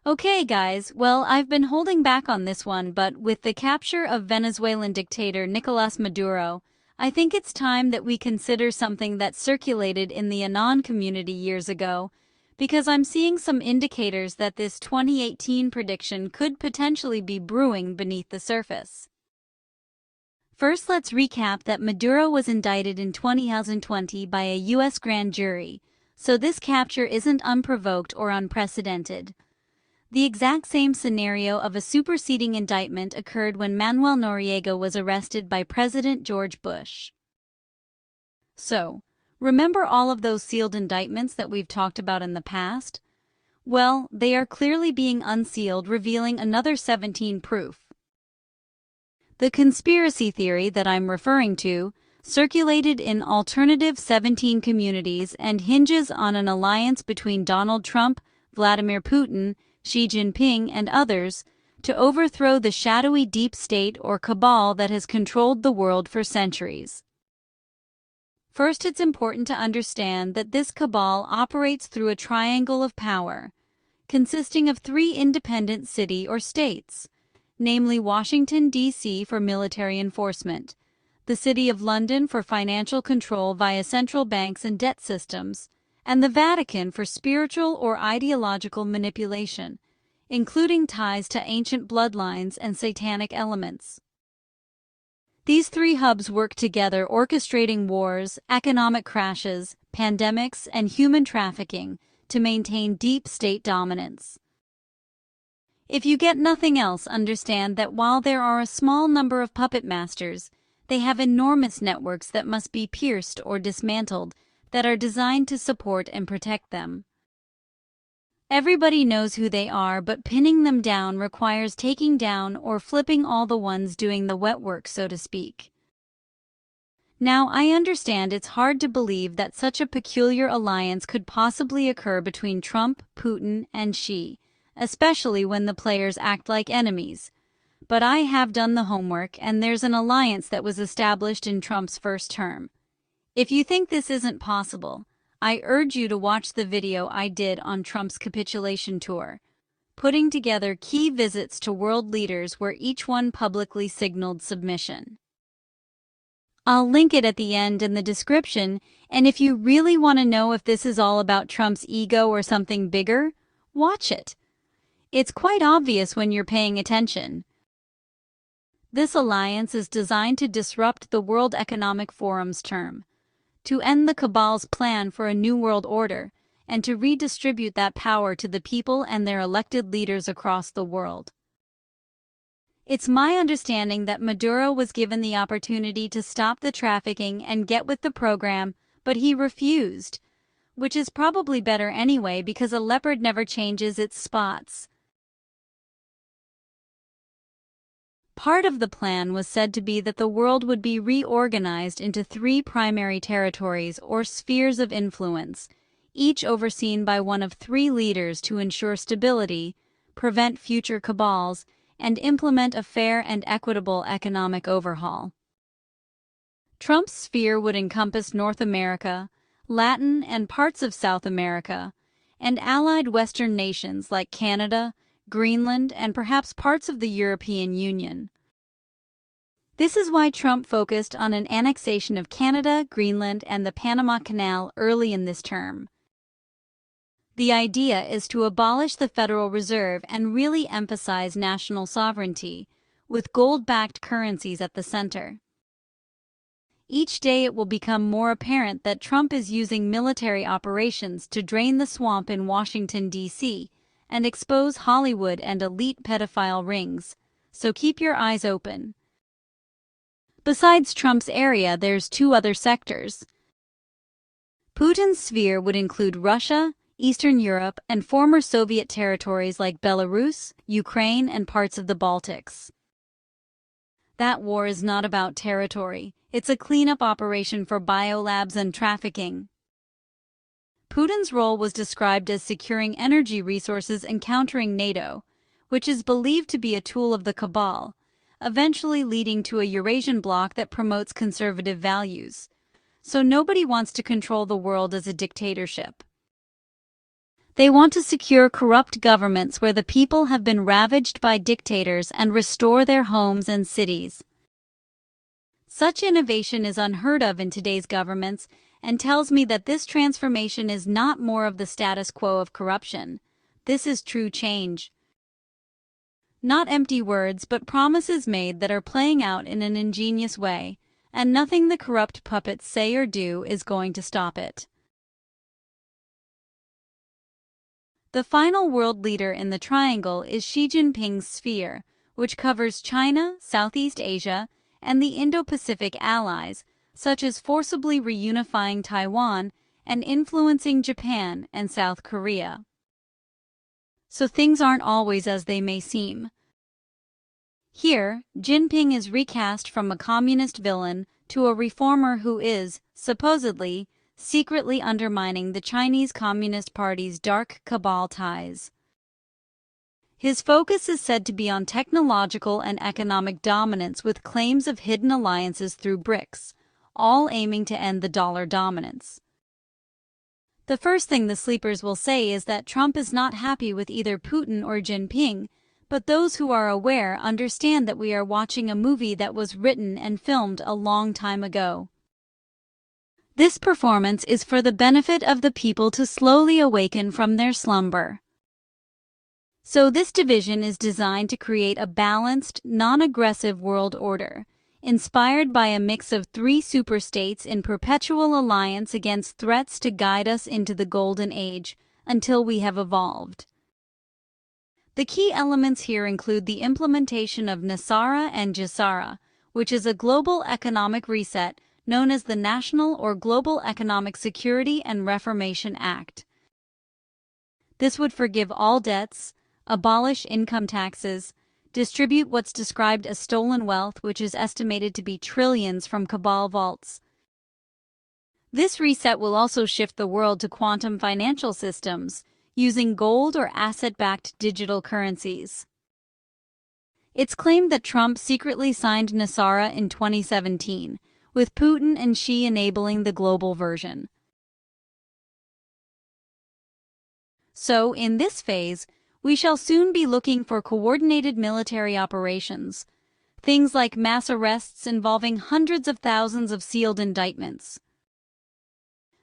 Okay, guys, well, I've been holding back on this one, but with the capture of Venezuelan dictator Nicolas Maduro, I think it's time that we consider something that circulated in the Anon community years ago, because I'm seeing some indicators that this 2018 prediction could potentially be brewing beneath the surface. First, let's recap that Maduro was indicted in 2020 by a U.S. grand jury, so this capture isn't unprovoked or unprecedented. The exact same scenario of a superseding indictment occurred when Manuel Noriega was arrested by President George Bush. So, remember all of those sealed indictments that we've talked about in the past? Well, they are clearly being unsealed, revealing another 17 proof. The conspiracy theory that I'm referring to circulated in alternative 17 communities and hinges on an alliance between Donald Trump, Vladimir Putin, Xi Jinping, and others to overthrow the shadowy deep state or cabal that has controlled the world for centuries. First, it's important to understand that this cabal operates through a triangle of power, consisting of three independent city or states, namely Washington, D.C. for military enforcement, the City of London for financial control via central banks and debt systems, and the Vatican for spiritual or ideological manipulation, including ties to ancient bloodlines and satanic elements. These three hubs work together, orchestrating wars, economic crashes, pandemics, and human trafficking to maintain deep state dominance. If you get nothing else, understand that while there are a small number of puppet masters, they have enormous networks that must be pierced or dismantled that are designed to support and protect them. Everybody knows who they are, but pinning them down requires taking down or flipping all the ones doing the wet work, so to speak. Now, I understand it's hard to believe that such a peculiar alliance could possibly occur between Trump, Putin, and Xi, especially when the players act like enemies. But I have done the homework, and there's an alliance that was established in Trump's first term. If you think this isn't possible, I urge you to watch the video I did on Trump's capitulation tour, putting together key visits to world leaders where each one publicly signaled submission. I'll link it at the end in the description, and if you really want to know if this is all about Trump's ego or something bigger, watch it. It's quite obvious when you're paying attention. This alliance is designed to disrupt the World Economic Forum's term, to end the cabal's plan for a new world order, and to redistribute that power to the people and their elected leaders across the world. It's my understanding that Maduro was given the opportunity to stop the trafficking and get with the program, but he refused, which is probably better anyway because a leopard never changes its spots. Part of the plan was said to be that the world would be reorganized into three primary territories or spheres of influence, each overseen by one of three leaders to ensure stability, prevent future cabals, and implement a fair and equitable economic overhaul. Trump's sphere would encompass North America, Latin and parts of South America, and allied Western nations like Canada, Greenland, and perhaps parts of the European Union. This is why Trump focused on an annexation of Canada, Greenland, and the Panama Canal early in this term. The idea is to abolish the Federal Reserve and really emphasize national sovereignty, with gold-backed currencies at the center. Each day it will become more apparent that Trump is using military operations to drain the swamp in Washington, D.C., and expose Hollywood and elite pedophile rings, so keep your eyes open. Besides Trump's area, there's two other sectors. Putin's sphere would include Russia, Eastern Europe, and former Soviet territories like Belarus, Ukraine, and parts of the Baltics. That war is not about territory. It's a cleanup operation for biolabs and trafficking. Putin's role was described as securing energy resources and countering NATO, which is believed to be a tool of the cabal, eventually leading to a Eurasian bloc that promotes conservative values. So nobody wants to control the world as a dictatorship. They want to secure corrupt governments where the people have been ravaged by dictators and restore their homes and cities. Such innovation is unheard of in today's governments and tells me that this transformation is not more of the status quo of corruption. This is true change. Not empty words, but promises made that are playing out in an ingenious way, and nothing the corrupt puppets say or do is going to stop it. The final world leader in the triangle is Xi Jinping's sphere, which covers China, Southeast Asia, and the Indo-Pacific allies, such as forcibly reunifying Taiwan and influencing Japan and South Korea. So things aren't always as they may seem. Here, Jinping is recast from a communist villain to a reformer who is, supposedly, secretly undermining the Chinese Communist Party's dark cabal ties. His focus is said to be on technological and economic dominance with claims of hidden alliances through BRICS, all aiming to end the dollar dominance. The first thing the sleepers will say is that Trump is not happy with either Putin or Jinping, but those who are aware understand that we are watching a movie that was written and filmed a long time ago. This performance is for the benefit of the people to slowly awaken from their slumber. So this division is designed to create a balanced, non-aggressive world order, inspired by a mix of three superstates in perpetual alliance against threats to guide us into the golden age, until we have evolved. The key elements here include the implementation of Nesara and Gesara, which is a global economic reset known as the National or Global Economic Security and Reformation Act. This would forgive all debts, abolish income taxes, distribute what's described as stolen wealth, which is estimated to be trillions from Cabal vaults. This reset will also shift the world to quantum financial systems, using gold or asset-backed digital currencies. It's claimed that Trump secretly signed Nesara in 2017, with Putin and Xi enabling the global version. So, in this phase, we shall soon be looking for coordinated military operations, things like mass arrests involving hundreds of thousands of sealed indictments.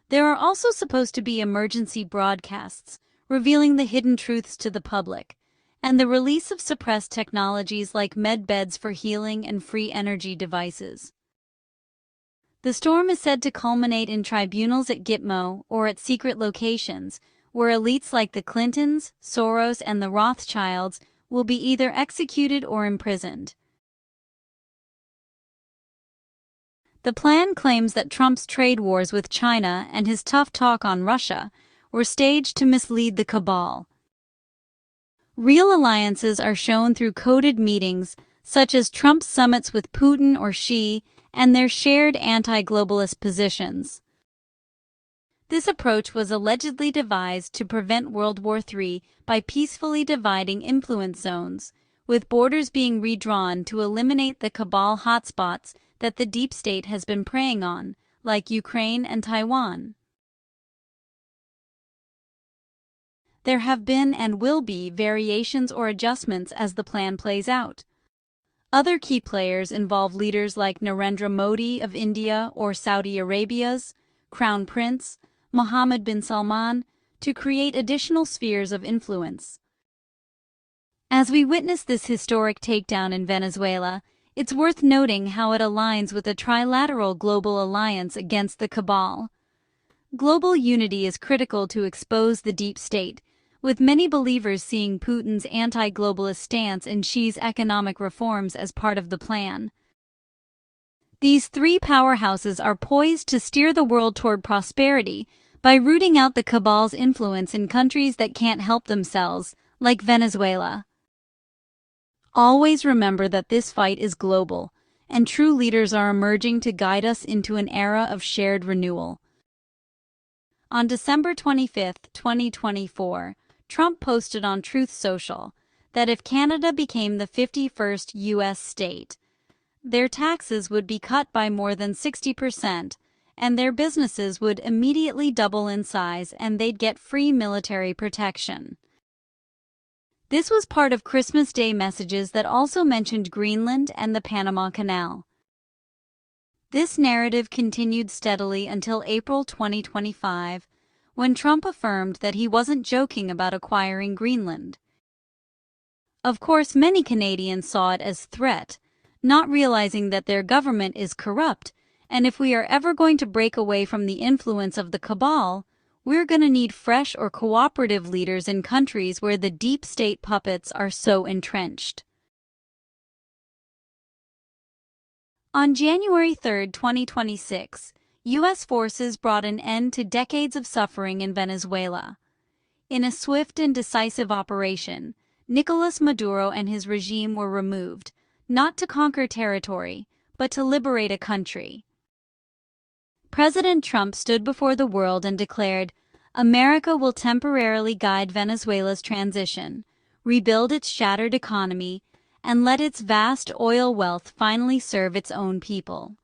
There are also supposed to be emergency broadcasts, revealing the hidden truths to the public, and the release of suppressed technologies like med beds for healing and free energy devices. The storm is said to culminate in tribunals at Gitmo or at secret locations, where elites like the Clintons, Soros, and the Rothschilds will be either executed or imprisoned. The plan claims that Trump's trade wars with China and his tough talk on Russia were staged to mislead the cabal. Real alliances are shown through coded meetings, such as Trump's summits with Putin or Xi, and their shared anti-globalist positions. This approach was allegedly devised to prevent World War III by peacefully dividing influence zones, with borders being redrawn to eliminate the cabal hotspots that the deep state has been preying on, like Ukraine and Taiwan. There have been and will be variations or adjustments as the plan plays out. Other key players involve leaders like Narendra Modi of India or Saudi Arabia's Crown Prince Mohammed bin Salman to create additional spheres of influence. As we witness this historic takedown in Venezuela, it's worth noting how it aligns with a trilateral global alliance against the cabal. Global unity is critical to expose the deep state, with many believers seeing Putin's anti-globalist stance and Xi's economic reforms as part of the plan. These three powerhouses are poised to steer the world toward prosperity by rooting out the cabal's influence in countries that can't help themselves, like Venezuela. Always remember that this fight is global, and true leaders are emerging to guide us into an era of shared renewal. On December 25, 2024, Trump posted on Truth Social that if Canada became the 51st U.S. state, their taxes would be cut by more than 60%, and their businesses would immediately double in size and they'd get free military protection. This was part of Christmas Day messages that also mentioned Greenland and the Panama Canal. This narrative continued steadily until April 2025, when Trump affirmed that he wasn't joking about acquiring Greenland. Of course, many Canadians saw it as a threat, not realizing that their government is corrupt, and if we are ever going to break away from the influence of the cabal, we're going to need fresh or cooperative leaders in countries where the deep state puppets are so entrenched. On January 3, 2026, U.S. forces brought an end to decades of suffering in Venezuela. In a swift and decisive operation, Nicolas Maduro and his regime were removed, not to conquer territory, but to liberate a country. President Trump stood before the world and declared, "America will temporarily guide Venezuela's transition, rebuild its shattered economy, and let its vast oil wealth finally serve its own people."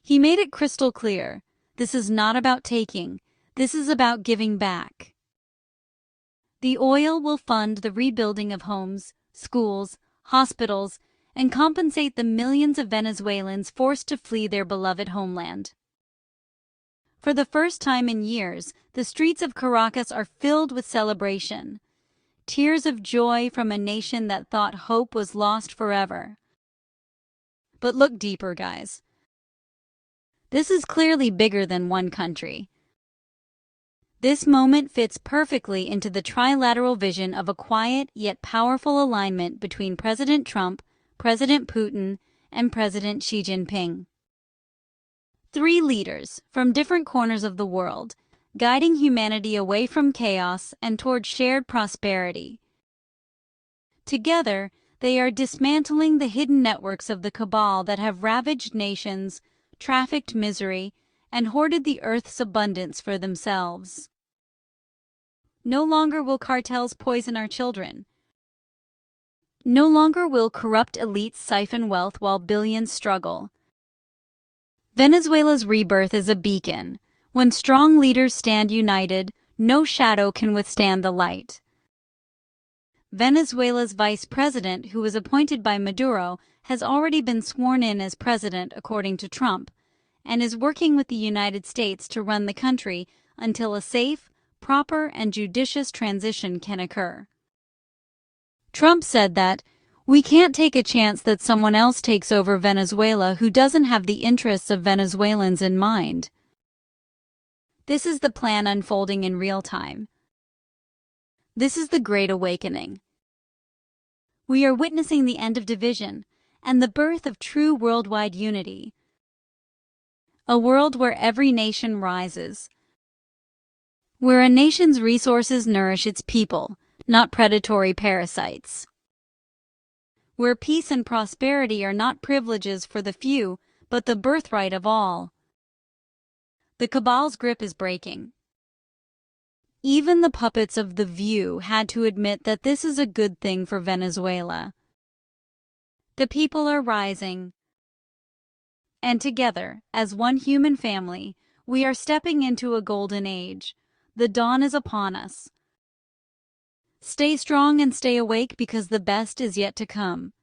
He made it crystal clear, this is not about taking, this is about giving back. The oil will fund the rebuilding of homes, schools, hospitals, and compensate the millions of Venezuelans forced to flee their beloved homeland. For the first time in years, the streets of Caracas are filled with celebration. Tears of joy from a nation that thought hope was lost forever. But look deeper, guys. This is clearly bigger than one country. This moment fits perfectly into the trilateral vision of a quiet yet powerful alignment between President Trump, President Putin, and President Xi Jinping. Three leaders from different corners of the world, guiding humanity away from chaos and toward shared prosperity. Together, they are dismantling the hidden networks of the cabal that have ravaged nations, trafficked misery, and hoarded the earth's abundance for themselves. No longer will cartels poison our children. No longer will corrupt elites siphon wealth while billions struggle. Venezuela's rebirth is a beacon. When strong leaders stand united, no shadow can withstand the light. Venezuela's vice president, who was appointed by Maduro, has already been sworn in as president according to Trump, and is working with the United States to run the country until a safe, proper, and judicious transition can occur. Trump said that, "We can't take a chance that someone else takes over Venezuela who doesn't have the interests of Venezuelans in mind." This is the plan unfolding in real time. This is the Great Awakening. We are witnessing the end of division and the birth of true worldwide unity. A world where every nation rises. Where a nation's resources nourish its people, not predatory parasites. Where peace and prosperity are not privileges for the few, but the birthright of all. The cabal's grip is breaking. Even the puppets of The View had to admit that this is a good thing for Venezuela. The people are rising. And together, as one human family, we are stepping into a golden age. The dawn is upon us. Stay strong and stay awake because the best is yet to come.